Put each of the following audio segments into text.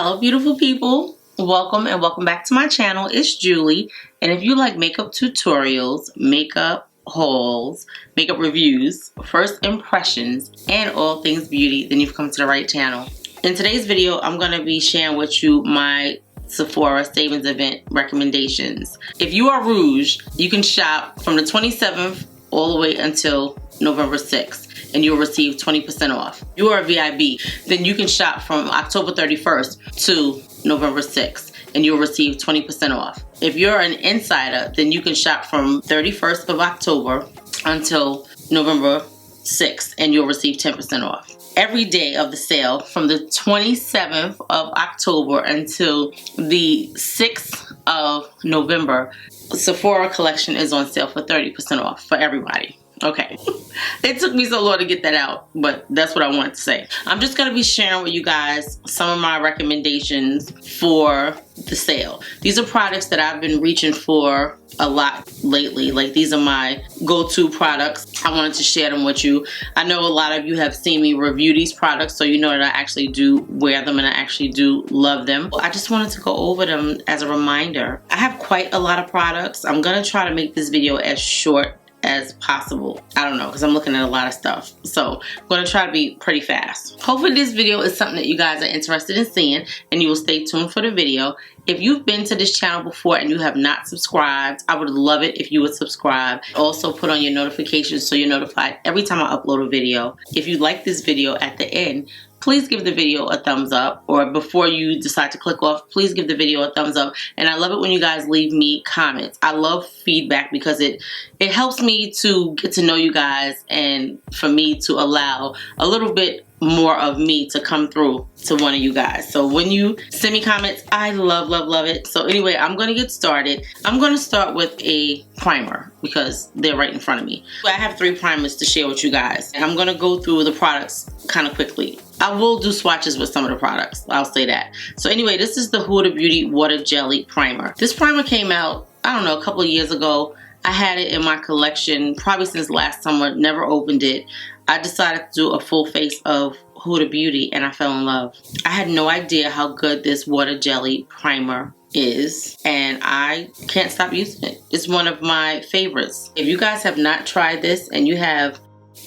Hello beautiful people, welcome and welcome back to my channel. It's Julie, and if you like makeup tutorials, makeup hauls, makeup reviews, first impressions, and all things beauty, then you've come to the right channel. In today's video, I'm going to be sharing with you my Sephora Savings Event Recommendations. If you are Rouge, you can shop from the 27th all the way until November 6th. And you'll receive 20% off. If you are a VIB, then you can shop from October 31st to November 6th and you'll receive 20% off. If you're an insider, then you can shop from 31st of October until November 6th and you'll receive 10% off. Every day of the sale from the 27th of October until the 6th of November, Sephora collection is on sale for 30% off for everybody. Okay, it took me so long to get that out, but that's what I wanted to say. I'm just going to be sharing with you guys some of my recommendations for the sale. These are products that I've been reaching for a lot lately. Like, these are my go-to products. I wanted to share them with you. I know a lot of you have seen me review these products, so you know that I actually do wear them and I actually do love them. I just wanted to go over them as a reminder. I have quite a lot of products. I'm going to try to make this video as short as possible. I don't know, because I'm looking at a lot of stuff, so I'm going to try to be pretty fast. Hopefully this video is something that you guys are interested in seeing and you will stay tuned for the video. If you've been to this channel before and you have not subscribed, I would love it if you would subscribe. Also put on your notifications so you're notified every time I upload a video. If you like this video, at the end, please give the video a thumbs up, or before you decide to click off, please give the video a thumbs up. And I love it when you guys leave me comments. I love feedback because it helps me to get to know you guys and for me to allow a little bit more of me to come through to one of you guys. So when you send me comments, I love it. So anyway, I'm going to get started. I'm going to start with a primer because they're right in front of me. I have 3 primers to share with you guys, and I'm going to go through the products kind of quickly. I will do swatches with some of the products, I'll say that. So anyway, this is the Huda Beauty Water Jelly Primer. This primer came out, I don't know, a couple of years ago. I had it in my collection probably since last summer, never opened it. I decided to do a full face of Huda Beauty and I fell in love. I had no idea how good this water jelly primer is, and I can't stop using it. It's one of my favorites. If you guys have not tried this and you have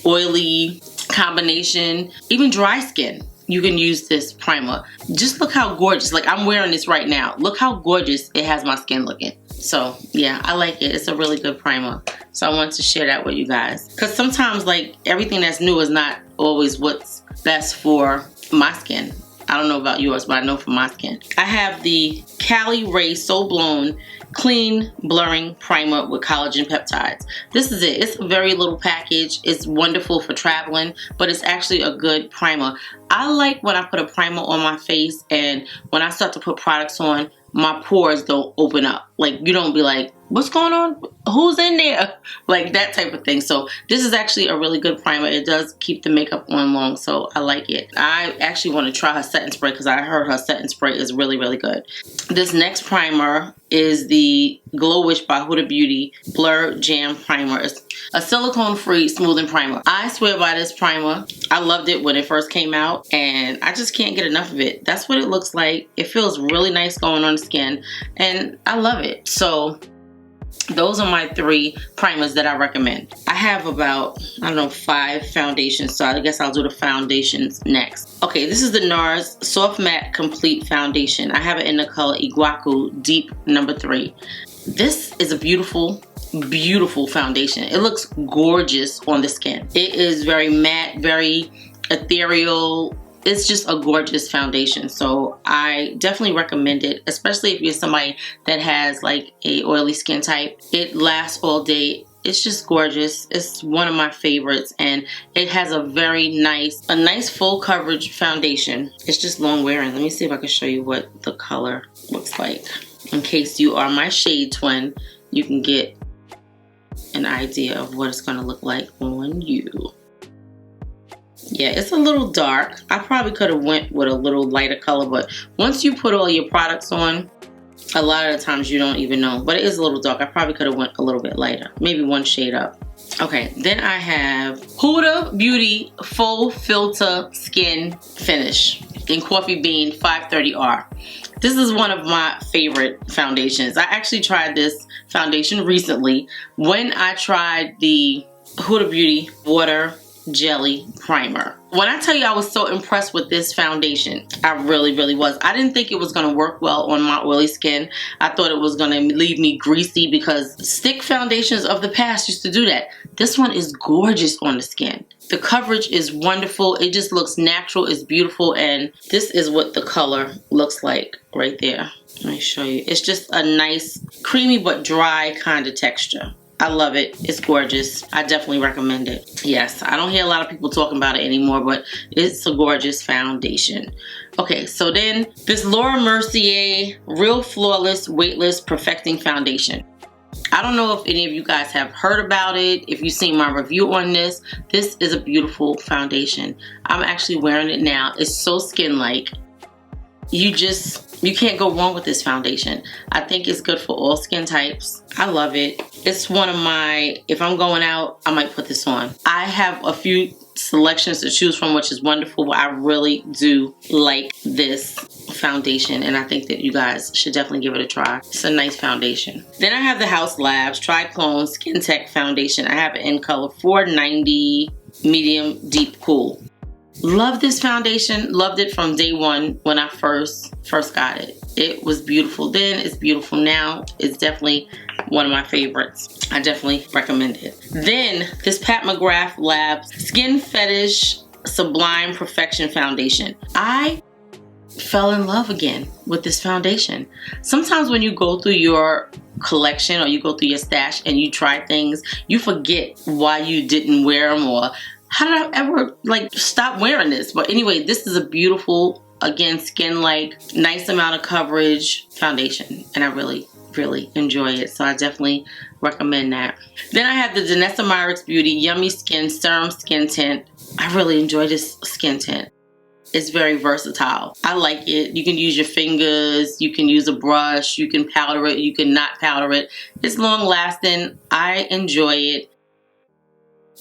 oily combination, even dry skin, you can use this primer. Just look how gorgeous, like I'm wearing this right now. Look how gorgeous it has my skin looking. So yeah, I like it. It's a really good primer. So I wanted to share that with you guys. Because sometimes, like, everything that's new is not always what's best for my skin. I don't know about yours, but I know for my skin. I have the Caliray So Blown Clean Blurring Primer with Collagen Peptides. This is it. It's a very little package. It's wonderful for traveling, but it's actually a good primer. I like when I put a primer on my face and when I start to put products on, my pores don't open up. Like, you don't be like, what's going on? Who's in there? Like that type of thing. So this is actually a really good primer. It does keep the makeup on long, so I like it. I actually want to try her setting spray because I heard her setting spray is really good. This next primer is the Glowish by Huda Beauty Blur Jam Primer. It's a silicone-free smoothing primer. I swear by this primer. I loved it when it first came out and I just can't get enough of it. That's what it looks like. It feels really nice going on the skin and I love it. So those are my 3 primers that I recommend. I have about, I don't know, 5 foundations, so I guess I'll do the foundations next. Okay, this is the Nars Soft Matte Complete Foundation. I have it in the color Iguacu Deep number 3. This is a beautiful foundation. It looks gorgeous on the skin. It is very matte, very ethereal. It's just a gorgeous foundation, so I definitely recommend it, especially if you're somebody that has like a oily skin type. It lasts all day. It's just gorgeous. It's one of my favorites, and it has a very nice, full coverage foundation. It's just long wearing. Let me see if I can show you what the color looks like. In case you are my shade twin, you can get an idea of what it's gonna look like on you. Yeah, it's a little dark. I probably could have went with a little lighter color, but once you put all your products on, a lot of the times you don't even know, but it is a little dark. I probably could have went a little bit lighter, maybe one shade up. Okay, then I have Huda Beauty Full Filter Skin Finish in Coffee Bean 530R. This is one of my favorite foundations. I actually tried this foundation recently when I tried the Huda Beauty Water Jelly Primer. When I tell you I was so impressed with this foundation, I really, really was. I didn't think it was going to work well on my oily skin. I thought it was going to leave me greasy because stick foundations of the past used to do that. This one is gorgeous on the skin. The coverage is wonderful. It just looks natural. It's beautiful. And this is what the color looks like right there. Let me show you. It's just a nice, creamy but dry kind of texture. I love it. It's gorgeous. I definitely recommend it. Yes, I don't hear a lot of people talking about it anymore, but it's a gorgeous foundation. Okay, so then this Laura Mercier Real Flawless Weightless Perfecting Foundation. I don't know if any of you guys have heard about it, if you've seen my review on this. This is a beautiful foundation. I'm actually wearing it now. It's so skin-like. You can't go wrong with this foundation. I think it's good for all skin types. I love it. It's one of my, if I'm going out, I might put this on. I have a few selections to choose from, which is wonderful, but I really do like this foundation, and I think that you guys should definitely give it a try. It's a nice foundation. Then I have the Haus Labs TricloneSkin Tech Foundation. I have it in color 490 Medium Deep Cool. Love this foundation. Loved it from day one when I first got it. It was beautiful then. It's beautiful now. It's definitely one of my favorites. I definitely recommend it. Then this Pat McGrath Labs Skin Fetish Sublime Perfection Foundation. I fell in love again with this foundation. Sometimes when you go through your collection or you go through your stash and you try things, you forget why you didn't wear them, or how did I ever like stop wearing this? But anyway, this is a beautiful, again, skin-like, nice amount of coverage foundation, and I really, really enjoy it. So I definitely recommend that. Then I have the Danessa Myricks Beauty Yummy Skin Serum Skin Tint. I really enjoy this skin tint. It's very versatile. I like it. You can use your fingers, you can use a brush, you can powder it, you can not powder it. It's long lasting. I enjoy it,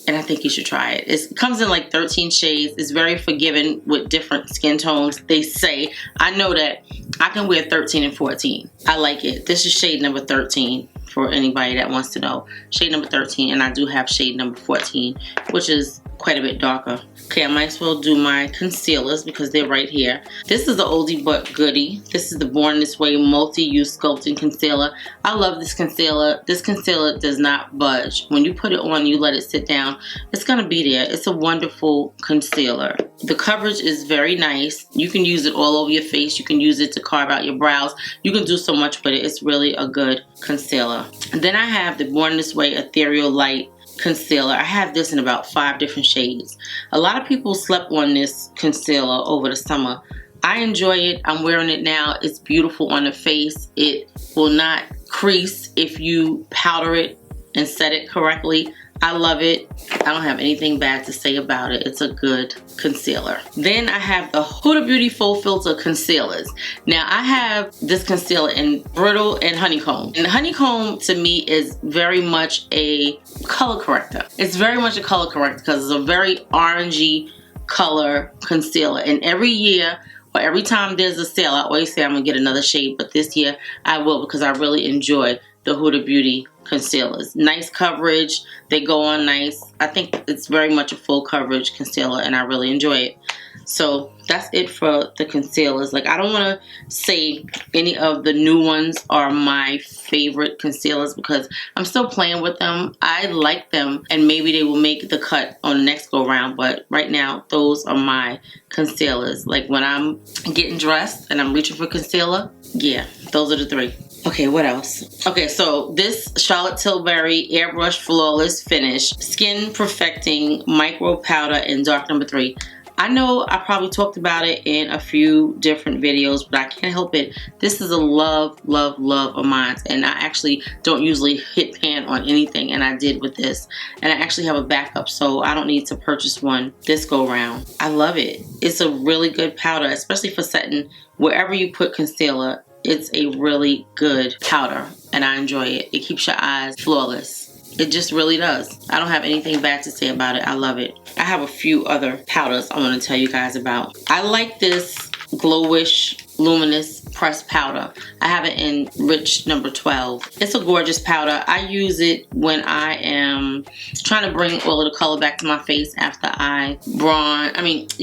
and I think you should try it. It comes in like 13 shades. It's very forgiving with different skin tones, they say. I know that I can wear 13 and 14. I like it. This is shade number 13 for anybody that wants to know. Shade number 13, and I do have shade number 14, which is quite a bit darker. Okay, I might as well do my concealers because they're right here. This is the oldie but goodie. This is the Born This Way Multi-Use Sculpting Concealer. I love this concealer. This concealer does not budge. When you put it on, you let it sit down, it's gonna be there. It's a wonderful concealer. The coverage is very nice. You can use it all over your face. You can use it to carve out your brows. You can do so much with it. It's really a good concealer. And then I have the Born This Way Ethereal Light Concealer. I have this in about 5 different shades. A lot of people slept on this concealer over the summer. I enjoy it. I'm wearing it now. It's beautiful on the face. It will not crease if you powder it and set it correctly. I love it. I don't have anything bad to say about it. It's a good concealer. Then I have the Huda Beauty Full Filter Concealers. Now I have this concealer in Brittle and Honeycomb. And the Honeycomb to me is very much a color corrector. It's very much a color corrector because it's a very orangey color concealer. And every year or every time there's a sale, I always say I'm gonna get another shade, but this year I will because I really enjoy the Huda Beauty concealers. Nice coverage, they go on nice. I think it's very much a full coverage concealer and I really enjoy it. So that's it for the concealers. Like, I don't want to say any of the new ones are my favorite concealers because I'm still playing with them. I like them and maybe they will make the cut on the next go round, but right now those are my concealers. Like when I'm getting dressed and I'm reaching for concealer, yeah, those are the 3. Okay, what else? Okay, so this Charlotte Tilbury Airbrush Flawless Finish Skin Perfecting Micro Powder in dark number 3. I know I probably talked about it in a few different videos, but I can't help it. This is a love, love, love of mine, and I actually don't usually hit pan on anything, and I did with this. And I actually have a backup, so I don't need to purchase one this go round. I love it. It's a really good powder, especially for setting wherever you put concealer. it's a really good powder and I enjoy it. It keeps your eyes flawless. It just really does. I don't have anything bad to say about it. I love it. I have a few other powders I want to tell you guys about. I like this Glowish Luminous Pressed Powder. I have it in Rich number 12. It's a gorgeous powder. I use it when I am trying to bring all of the color back to my face after I bronze.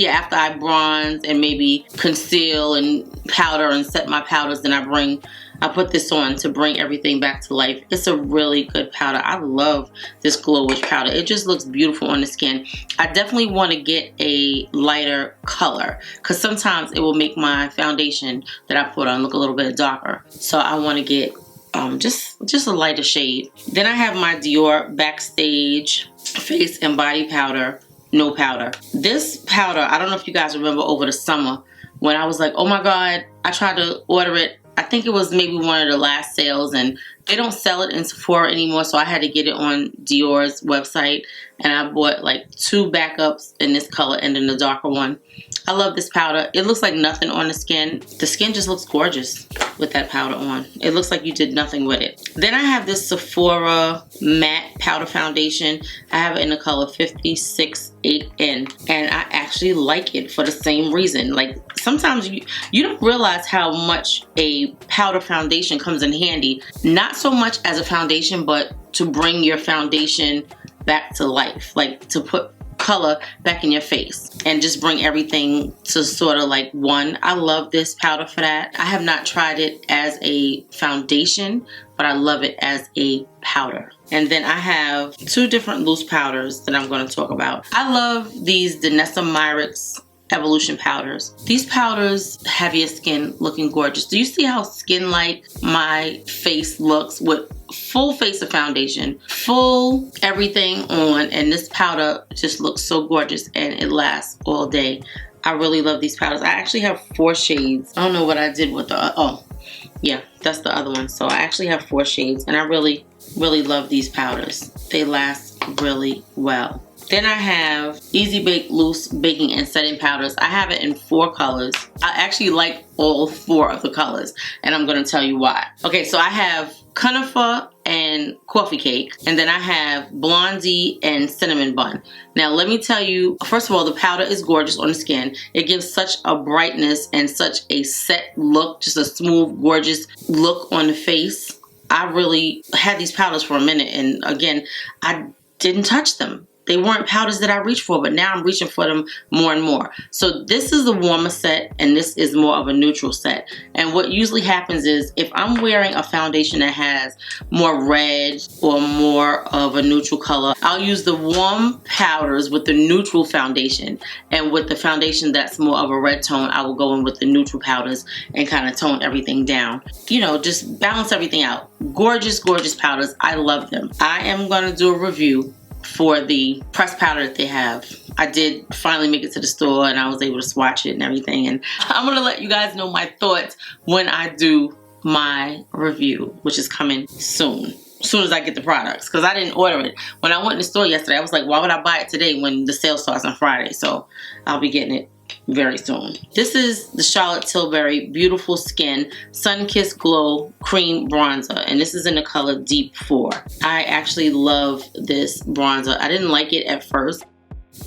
After I bronze and maybe conceal and powder and set my powders, then I put this on to bring everything back to life. It's a really good powder. I love this Glowish powder. It just looks beautiful on the skin. I definitely want to get a lighter color because sometimes it will make my foundation that I put on look a little bit darker. So I want to get just a lighter shade. Then I have my Dior Backstage Face and Body Powder, No Powder. This powder, I don't know if you guys remember over the summer when I was like, oh my God, I tried to order it. I think it was maybe one of the last sales and they don't sell it in Sephora anymore, so I had to get it on Dior's website and I bought like 2 backups in this color and then the darker one. I love this powder. It looks like nothing on the skin. The skin just looks gorgeous with that powder on. It looks like you did nothing with it. Then I have this Sephora Matte Powder Foundation. I have it in the color 56-8N and I actually like it for the same reason. Like sometimes you don't realize how much a powder foundation comes in handy. Not so much as a foundation, but to bring your foundation back to life. Like to put color back in your face and just bring everything to sort of like one. I love this powder for that. I have not tried it as a foundation, but I love it as a powder. And then I have 2 different loose powders that I'm going to talk about. I love these Danessa Myricks Evolution powders. These powders have your skin looking gorgeous. Do you see how skin-like my face looks with full face of foundation, full everything on, and this powder just looks so gorgeous and it lasts all day. I really love these powders. I actually have 4 shades. I don't know what I did with the, oh yeah, that's the other one. So I actually have 4 shades and I really love these powders. They last really well. Then I have Easy Bake Loose Baking and Setting Powders. I have it in 4 colors. I actually like all 4 of the colors, and I'm going to tell you why. Okay, so I have Cunifer and Coffee Cake, and then I have Blondie and Cinnamon Bun. Now, let me tell you, first of all, the powder is gorgeous on the skin. It gives such a brightness and such a set look, just a smooth, gorgeous look on the face. I really had these powders for a minute, and again, I didn't touch them. They weren't powders that I reached for, but now I'm reaching for them more and more. So this is the warmer set and this is more of a neutral set. And what usually happens is if I'm wearing a foundation that has more red or more of a neutral color, I'll use the warm powders with the neutral foundation. And with the foundation that's more of a red tone, I will go in with the neutral powders and kind of tone everything down. You know, just balance everything out. Gorgeous, gorgeous powders. I love them. I am going to do a review for the pressed powder that they have. I did finally make it to the store and I was able to swatch it and everything, and I'm gonna let you guys know my thoughts when I do my review, which is coming soon. As soon as I get the products, because I didn't order it. When I went in the store yesterday, I was like, why would I buy it today when the sale starts on Friday? So I'll be getting it very soon. This is the Charlotte Tilbury Beautiful Skin Sun Kissed Glow Cream Bronzer, and this is in the color Deep 4. I actually love this bronzer. I didn't like it at first.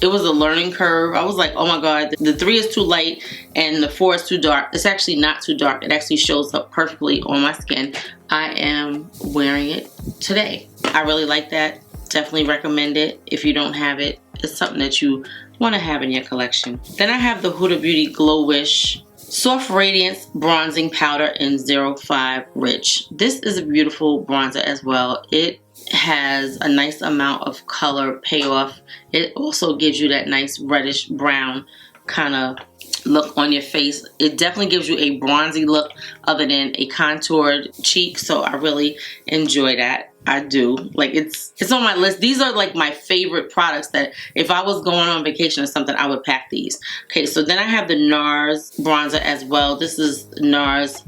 It was a learning curve. I was like, oh my God, the 3 is too light and the 4 is too dark. It's actually not too dark. It actually shows up perfectly on my skin. I am wearing it today. I really like that. Definitely recommend it. If you don't have it, it's something that you want to have in your collection. Then I have the Huda Beauty Glowish Soft Radiance Bronzing Powder in 05 Rich. This is a beautiful bronzer as well. It has a nice amount of color payoff. It also gives you that nice reddish brown kind of look on your face. It definitely gives you a bronzy look other than a contoured cheek, so I really enjoy that. I do. Like, it's on my list. These are like my favorite products that if I was going on vacation or something, I would pack these. Okay, so then I have the Nars bronzer as well. This is Nars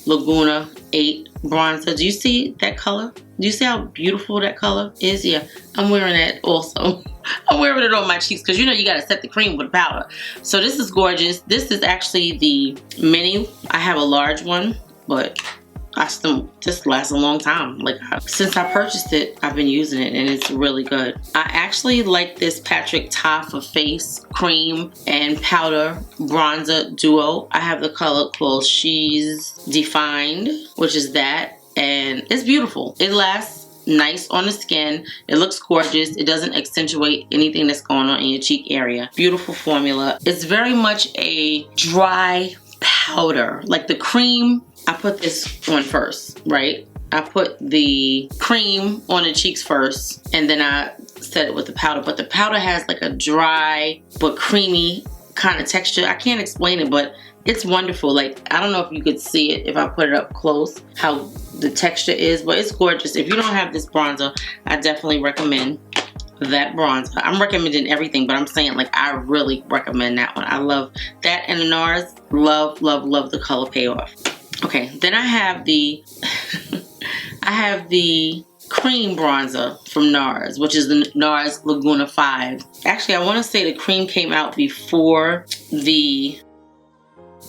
Laguna 8 bronzer. Do you see that color? Do you see how beautiful that color is? Yeah, I'm wearing that also. I'm wearing it on my cheeks because you know you got to set the cream with powder. So this is gorgeous. This is actually the mini. I have a large one, but I still just lasts a long time. Like, since I purchased it, I've been using it and it's really good. I actually like this Patrick Ta for Face cream and powder bronzer duo. I have the color called She's Defined, which is that, and it's beautiful. It lasts nice on the skin. It looks gorgeous. It doesn't accentuate anything that's going on in your cheek area. Beautiful formula. It's very much a dry powder. Like the cream, I put this on first, right? I put the cream on the cheeks first, and then I set it with the powder. But the powder has like a dry but creamy kind of texture. I can't explain it, but it's wonderful. Like, I don't know if you could see it if I put it up close, how the texture is, but it's gorgeous. If you don't have this bronzer, I definitely recommend that bronzer. I'm recommending everything, but I'm saying, like, I really recommend that one. I love that, and the Nars. Love, love, love the color payoff. Okay, then I have the I have the cream bronzer from Nars, which is the Nars Laguna 5. Actually, I want to say the cream came out before the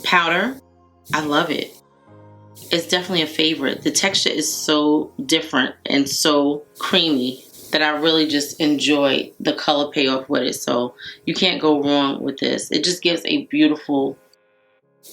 powder. I love it. It's definitely a favorite. The texture is so different and so creamy that I really just enjoy the color payoff with it. So you can't go wrong with this. It just gives a beautiful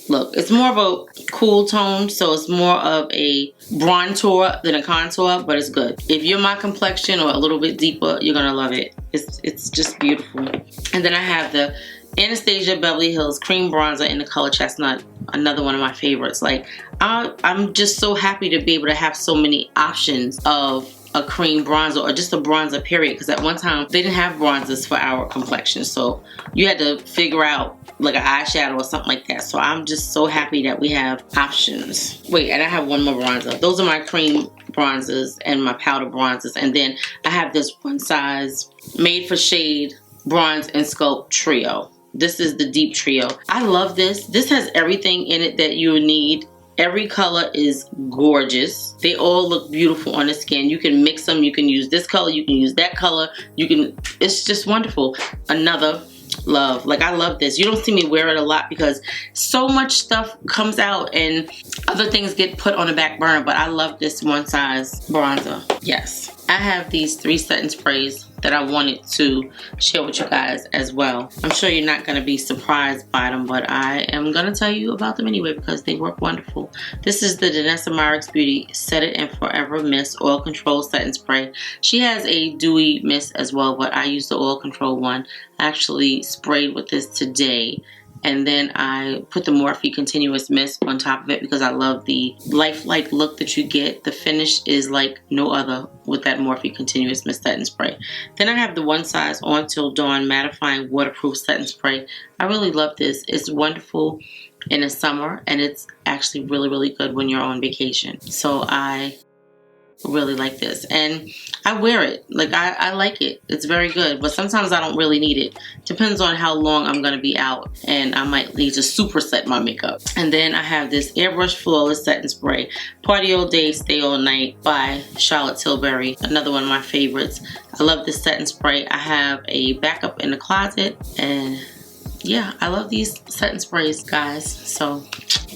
look. It's more of a cool tone, so it's more of a bronzer than a contour, but it's good. If you're my complexion or a little bit deeper, you're gonna love it. It's just beautiful. And then I have the Anastasia Beverly Hills cream bronzer in the color chestnut, another one of my favorites. Like, I'm just so happy to be able to have so many options of a cream bronzer or just a bronzer period, because at one time they didn't have bronzers for our complexion, so you had to figure out like an eyeshadow or something like that. So I'm just so happy that we have options. Wait, and I have one more bronzer. Those are my cream bronzers and my powder bronzers, and then I have this one size made for shade bronze and sculpt trio. This is the deep trio. I love this. This has everything in it that you need. Every color is gorgeous. They all look beautiful on the skin. You can mix them. You can use this color. You can use that color. You can, it's just wonderful. Another love. Like, I love this. You don't see me wear it a lot because so much stuff comes out and other things get put on the back burner, but I love this one size bronzer. Yes. I have these 3 setting sprays that I wanted to share with you guys as well. I'm sure you're not going to be surprised by them, but I am going to tell you about them anyway because they work wonderful. This is the Danessa Myricks Beauty Set It and Forever Mist Oil Control Setting Spray. She has a dewy mist as well, but I use the oil control one. I actually sprayed with this today, and then I put the Morphe Continuous Mist on top of it because I love the lifelike look that you get. The finish is like no other with that Morphe Continuous Mist Setting Spray. Then I have the One Size On Till Dawn Mattifying Waterproof Setting Spray. I really love this. It's wonderful in the summer, and it's actually really, really good when you're on vacation. So I really like this, and I wear it. Like, I like it. It's very good, but sometimes I don't really need it. Depends on how long I'm going to be out, and I might need to superset my makeup. And then I have this Airbrush Flawless Setting Spray, Party All Day, Stay All Night by Charlotte Tilbury. Another one of my favorites. I love this setting spray. I have a backup in the closet, and yeah, I love these setting sprays, guys. So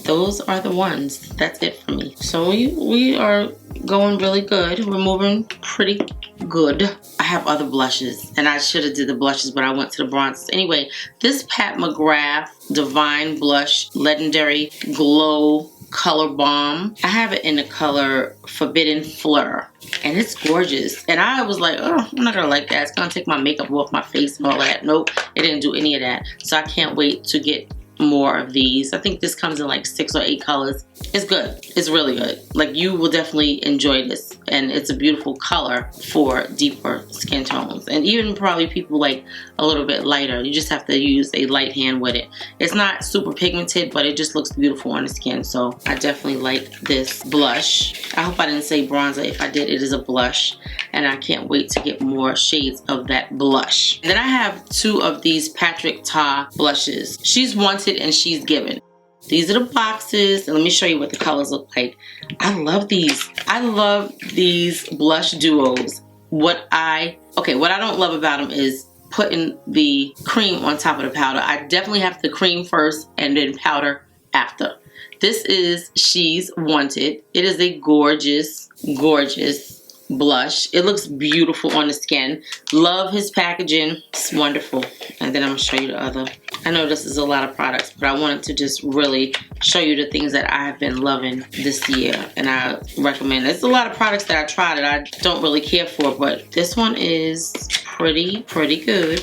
those are the ones. That's it for me. So we are going really good. We're moving pretty good. I have other blushes, and I should have did the blushes, but I went to the bronzes. Anyway, this Pat McGrath Divine Blush Legendary Glow Color Bomb. I have it in the color Forbidden Fleur, and it's gorgeous. And I was like, oh, I'm not gonna like that. It's gonna take my makeup off my face and all that. Nope, it didn't do any of that. So I can't wait to get more of these. I think this comes in like 6 or 8 colors. It's good. It's really good. Like, you will definitely enjoy this, and it's a beautiful color for deeper skin tones, and even probably people like a little bit lighter. You just have to use a light hand with it. It's not super pigmented, but it just looks beautiful on the skin. So I definitely like this blush. I hope I didn't say bronzer. If I did, it is a blush, and I can't wait to get more shades of that blush. Then I have 2 of these Patrick Ta blushes. She's Wanted and She's Given. These are the boxes, and let me show you what the colors look like. I love these. I love these blush duos. What I don't love about them is putting the cream on top of the powder. I definitely have the cream first and then powder after. This is She's Wanted. It is a gorgeous, gorgeous blush. It looks beautiful on the skin. Love his packaging. It's wonderful. And then I'm going to show you the other. I know this is a lot of products, but I wanted to just really show you the things that I have been loving this year. And I recommend. There's a lot of products that I tried that I don't really care for, but this one is pretty good.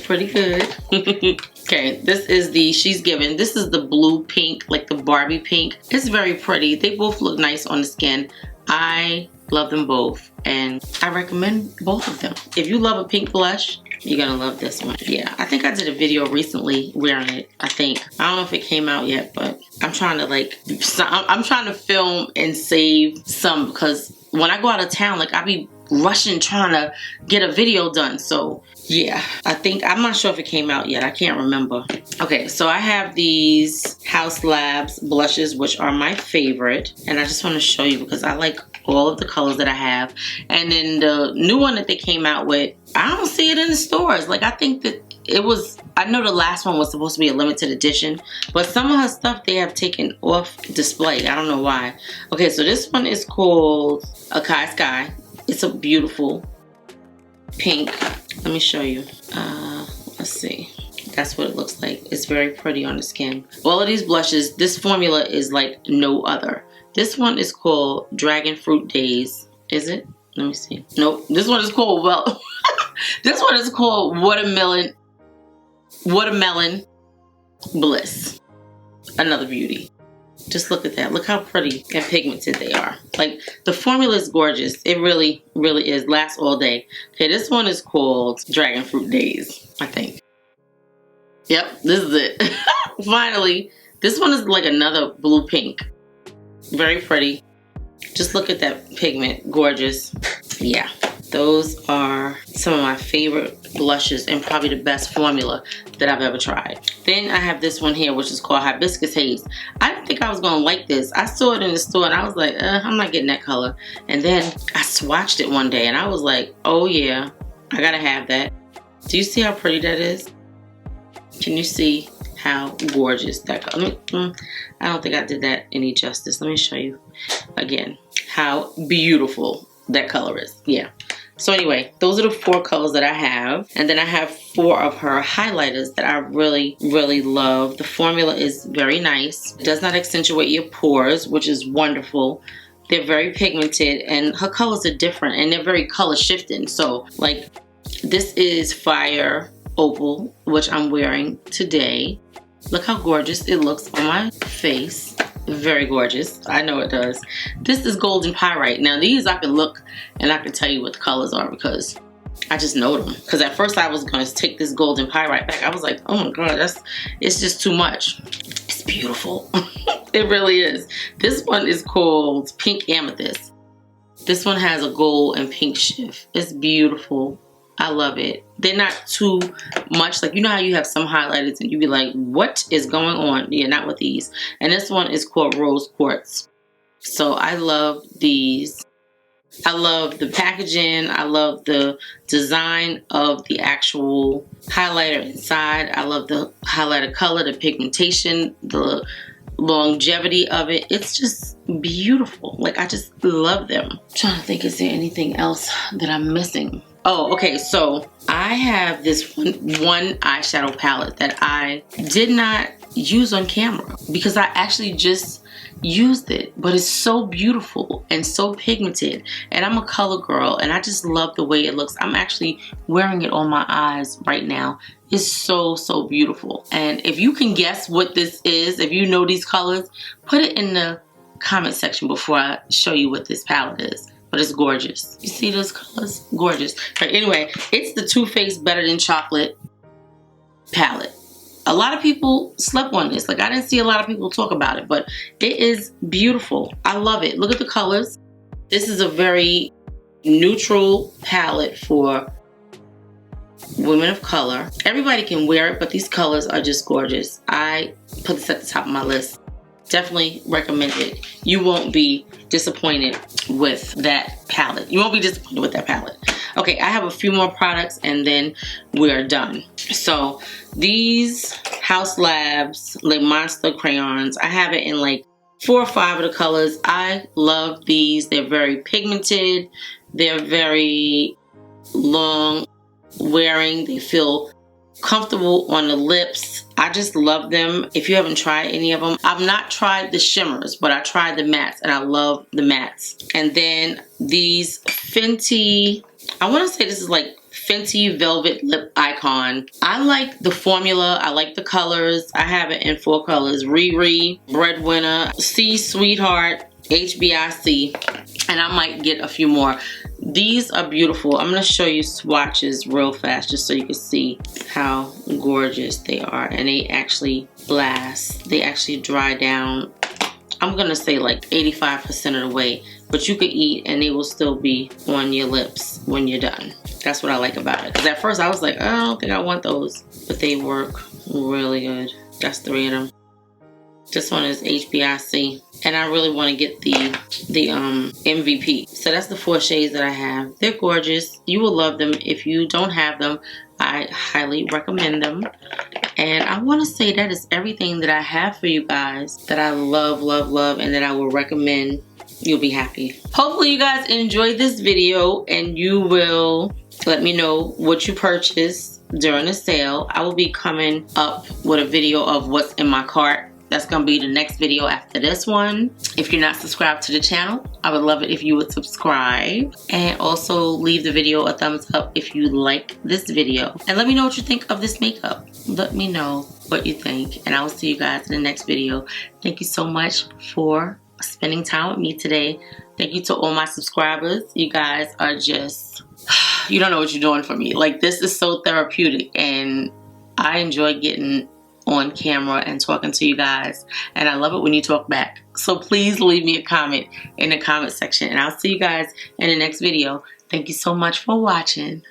Pretty good. Okay, this is the She's Given. This is the blue pink, like the Barbie pink. It's very pretty. They both look nice on the skin. I love them both, and I recommend both of them. If you love a pink blush, you're gonna love this one. Yeah, I think I did a video recently wearing it. I don't know if it came out yet, but I'm trying to I'm trying to film and save some, because when I go out of town, like I be rushing trying to get a video done. So yeah, I'm not sure if it came out yet. I can't remember. Okay, so I have these Haus Labs blushes, which are my favorite, and I just want to show you because I like all of the colors that I have. And then the new one that they came out with, I don't see it in the stores. Like, I think that it was, I know the last one was supposed to be a limited edition, but some of her stuff they have taken off display. I don't know why. Okay, so this one is called Acai Sky. It's a beautiful pink. Let me show you. Let's see. That's what it looks like. It's very pretty on the skin. All of these blushes, this formula is like no other. This one is called Dragon Fruit Days. Is it? Let me see. Nope. This one is called, well, this one is called Watermelon Bliss. Another beauty. Just look at that. Look how pretty and pigmented they are. Like, the formula is gorgeous. It really, really is. Lasts all day. Okay, this one is called Dragon Fruit Days, I think. Yep, this is it. Finally, this one is like another blue pink. Very pretty. Just look at that pigment. Gorgeous. Yeah, those are some of my favorite blushes and probably the best formula that I've ever tried. Then I have this one here, which is called Hibiscus Haze. I didn't think I was gonna like this. I saw it in the store and I was like, I'm not getting that color. And then I swatched it one day and I was like, oh yeah, I gotta have that. Do you see how pretty that is? Can you see how gorgeous that color? I don't think I did that any justice. Let me show you again how beautiful that color is. Yeah. So anyway, those are the 4 colors that I have. And then I have 4 of her highlighters that I really, really love. The formula is very nice. It does not accentuate your pores, which is wonderful. They're very pigmented and her colors are different and they're very color shifting. So like, this is Fire Opal, which I'm wearing today. Look how gorgeous it looks on my face. Very gorgeous. I know it does. This is Golden Pyrite. Now these I can look and I can tell you what the colors are because I just know them. Because at first I was going to take this Golden Pyrite back. I was like, oh my god, it's just too much. It's beautiful. It really is. This one is called Pink Amethyst. This one has a gold and pink shift. It's beautiful. I love it. They're not too much. Like, you know how you have some highlighters and you be like, what is going on? Yeah, not with these. And this one is called Rose Quartz. So I love these. I love the packaging. I love the design of the actual highlighter inside. I love the highlighter color, the pigmentation, the longevity of it. It's just beautiful. Like, I just love them. I'm trying to think, is there anything else that I'm missing? Oh, okay, so I have this one eyeshadow palette that I did not use on camera because I actually just used it, but it's so beautiful and so pigmented, and I'm a color girl and I just love the way it looks. I'm actually wearing it on my eyes right now. It's so, so beautiful. And if you can guess what this is, if you know these colors, put it in the comment section before I show you what this palette is. But it's gorgeous. You see those colors? Gorgeous. But anyway, it's the Too Faced Better Than Chocolate palette. A lot of people slept on this. Like, I didn't see a lot of people talk about it, but it is beautiful. I love it. Look at the colors. This is a very neutral palette for women of color. Everybody can wear it, but these colors are just gorgeous. I put this at the top of my list. Definitely recommend it. You won't be disappointed with that palette. You won't be disappointed with that palette. Okay, I have a few more products and then we're done. So these Haus Labs, like Monster crayons, I have it in like 4 or 5 of the colors. I love these. They're very pigmented. They're very long wearing. They feel comfortable on the lips. I just love them. If you haven't tried any of them, I've not tried the shimmers, but I tried the mattes and I love the mattes. And then these Fenty, I want to say this is like Fenty Velvet Lip Icon. I like the formula. I like the colors. I have it in 4 colors. Riri, Breadwinner, C Sweetheart, HBIC, and I might get a few more. These are beautiful. I'm going to show you swatches real fast just so you can see how gorgeous they are. And they actually last. They actually dry down, I'm going to say like 85% of the way. But you could eat and they will still be on your lips when you're done. That's what I like about it. Because at first I was like, I don't think I want those. But they work really good. That's 3 of them. This one is HBIC. And I really want to get the MVP. So that's the 4 shades that I have. They're gorgeous. You will love them. If you don't have them, I highly recommend them. And I want to say that is everything that I have for you guys that I love, love, love, and that I will recommend. You'll be happy. Hopefully you guys enjoyed this video and you will let me know what you purchased during the sale. I will be coming up with a video of what's in my cart. That's gonna be the next video after this one. If you're not subscribed to the channel, I would love it if you would subscribe. And also leave the video a thumbs up if you like this video. And let me know what you think of this makeup. Let me know what you think. And I will see you guys in the next video. Thank you so much for spending time with me today. Thank you to all my subscribers. You guys are just, you don't know what you're doing for me. Like, this is so therapeutic and I enjoy getting on camera and talking to you guys, and I love it when you talk back. So please leave me a comment in the comment section and I'll see you guys in the next video. Thank you so much for watching.